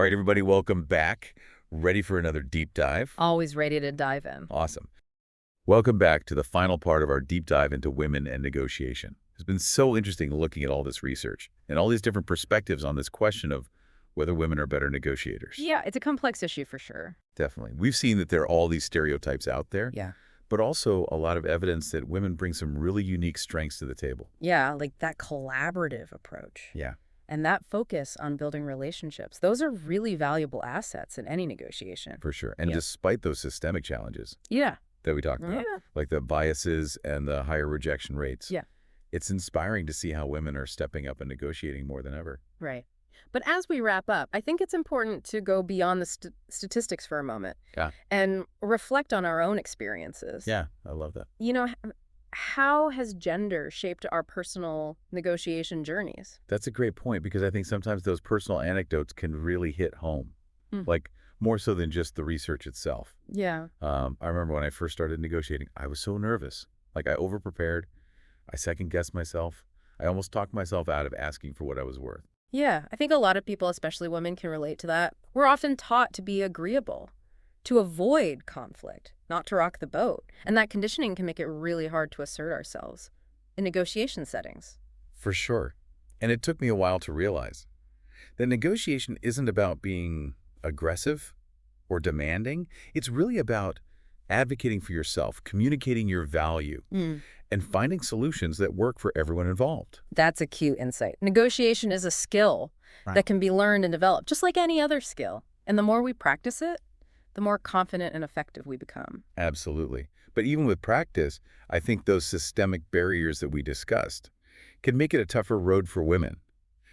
All right, everybody, welcome back. Ready for another deep dive? Always ready to dive in. Awesome. Welcome back to the final part of our deep dive into women and negotiation. It's been so interesting looking at all this research and all these different perspectives on this question of whether women are better negotiators. Yeah, it's a complex issue for sure. Definitely. We've seen that there are all these stereotypes out there, Yeah. but also a lot of evidence that women bring some really unique strengths to the table. Yeah, like that collaborative approach. Yeah. And that focus on building relationships. Those are really valuable assets in any negotiation. For sure. And Yeah. despite those systemic challenges Yeah. that we talked about, Yeah. like the biases and the higher rejection rates, Yeah. it's inspiring to see how women are stepping up and negotiating more than ever. Right. But as we wrap up, I think it's important to go beyond the statistics for a moment. Yeah. And reflect on our own experiences. Yeah, I love that. How has gender shaped our personal negotiation journeys? That's a great point because I think sometimes those personal anecdotes can really hit home, Mm. like more so than just the research itself. Yeah. I remember when I first started negotiating, I was so nervous. Like I overprepared, I second-guessed myself. I almost talked myself out of asking for what I was worth. Yeah, I think a lot of people, especially women, can relate to that. We're often taught to be agreeable, to avoid conflict, not to rock the boat. And that conditioning can make it really hard to assert ourselves in negotiation settings. For sure. And it took me a while to realize that negotiation isn't about being aggressive or demanding. It's really about advocating for yourself, communicating your value, and finding solutions that work for everyone involved. That's a cute insight. Negotiation is a skill that can be learned and developed, just like any other skill. And the more we practice it, the more confident and effective we become. Absolutely. But even with practice, I think those systemic barriers that we discussed can make it a tougher road for women.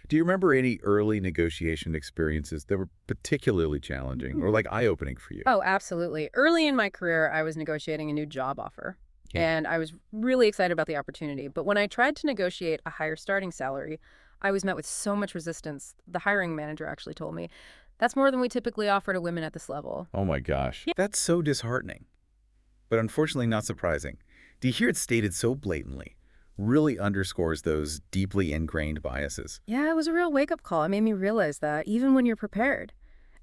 Do you remember any early negotiation experiences that were particularly challenging or like eye-opening for you? Oh, absolutely. Early in my career, I was negotiating a new job offer. Yeah. And I was really excited about the opportunity. But when I tried to negotiate a higher starting salary, I was met with so much resistance. The hiring manager actually told me, that's more than we typically offer to women at this level. Oh my gosh. That's so disheartening, but unfortunately not surprising. To hear it stated so blatantly really underscores those deeply ingrained biases. Yeah, it was a real wake-up call. It made me realize that even when you're prepared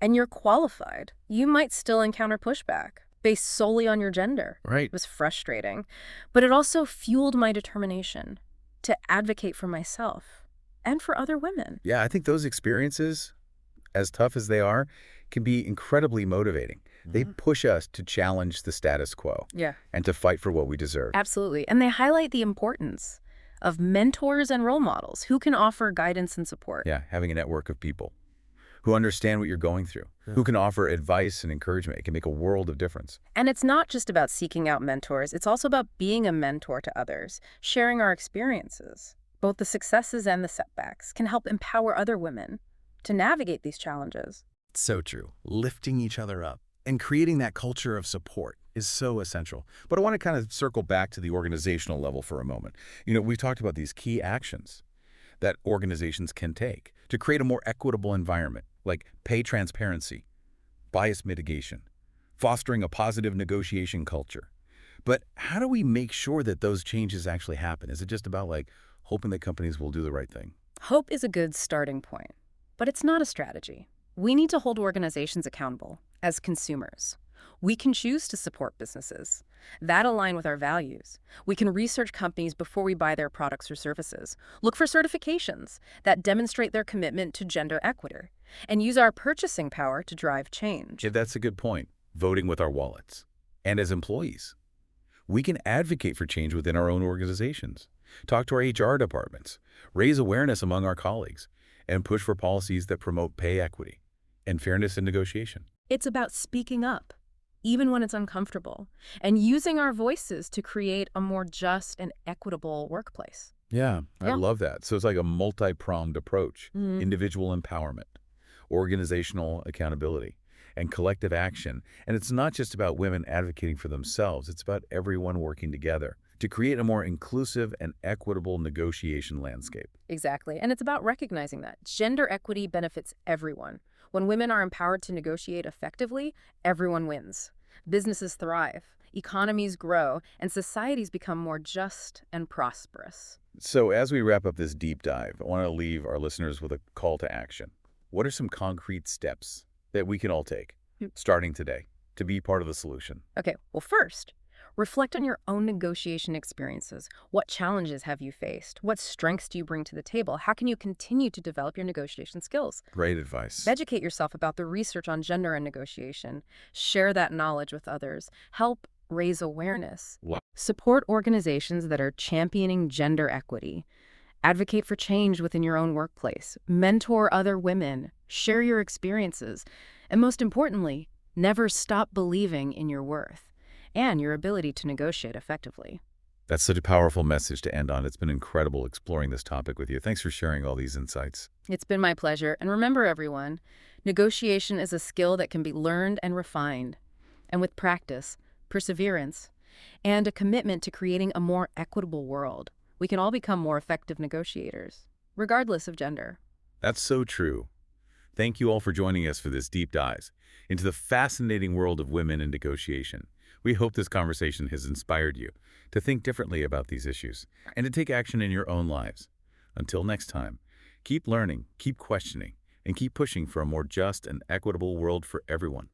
and you're qualified, you might still encounter pushback based solely on your gender. Right. It was frustrating, but it also fueled my determination to advocate for myself and for other women. Yeah, I think those experiences, as tough as they are, can be incredibly motivating. They push us to challenge the status quo Yeah. and to fight for what we deserve. Absolutely. And they highlight the importance of mentors and role models who can offer guidance and support. Yeah, having a network of people who understand what you're going through, who can offer advice and encouragement. It can make a world of difference. And it's not just about seeking out mentors. It's also about being a mentor to others, sharing our experiences. Both the successes and the setbacks can help empower other women to navigate these challenges. So true. Lifting each other up and creating that culture of support is so essential. But I want to kind of circle back to the organizational level for a moment. We've talked about these key actions that organizations can take to create a more equitable environment, like pay transparency, bias mitigation, fostering a positive negotiation culture. But how do we make sure that those changes actually happen? Is it just about like hoping that companies will do the right thing? Hope is a good starting point, but it's not a strategy. We need to hold organizations accountable as consumers. We can choose to support businesses that align with our values. We can research companies before we buy their products or services, look for certifications that demonstrate their commitment to gender equity, and use our purchasing power to drive change. Yeah, that's a good point. Voting with our wallets. And as employees, we can advocate for change within our own organizations, talk to our HR departments, raise awareness among our colleagues, and push for policies that promote pay equity and fairness in negotiation. It's about speaking up, even when it's uncomfortable, and using our voices to create a more just and equitable workplace. Yeah, I Yeah. love that. So it's like a multi-pronged approach: Mhm. individual empowerment, organizational accountability, and collective action. And it's not just about women advocating for themselves. It's about everyone working together to create a more inclusive and equitable negotiation landscape. Exactly. And it's about recognizing that gender equity benefits everyone. When women are empowered to negotiate effectively, everyone wins. Businesses thrive, economies grow, and societies become more just and prosperous. So as we wrap up this deep dive, I want to leave our listeners with a call to action. What are some concrete steps that we can all take, Mm. starting today, to be part of the solution? Okay, well, first, reflect on your own negotiation experiences. What challenges have you faced? What strengths do you bring to the table? How can you continue to develop your negotiation skills? Great advice. Educate yourself about the research on gender and negotiation. Share that knowledge with others. Help raise awareness. Wow. Support organizations that are championing gender equity. Advocate for change within your own workplace. Mentor other women. Share your experiences. And most importantly, never stop believing in your worth and your ability to negotiate effectively. That's such a powerful message to end on. It's been incredible exploring this topic with you. Thanks for sharing all these insights. It's been my pleasure. And remember, everyone, negotiation is a skill that can be learned and refined. And with practice, perseverance, and a commitment to creating a more equitable world, we can all become more effective negotiators, regardless of gender. That's so true. Thank you all for joining us for this deep dive into the fascinating world of women in negotiation. We hope this conversation has inspired you to think differently about these issues and to take action in your own lives. Until next time, keep learning, keep questioning, and keep pushing for a more just and equitable world for everyone.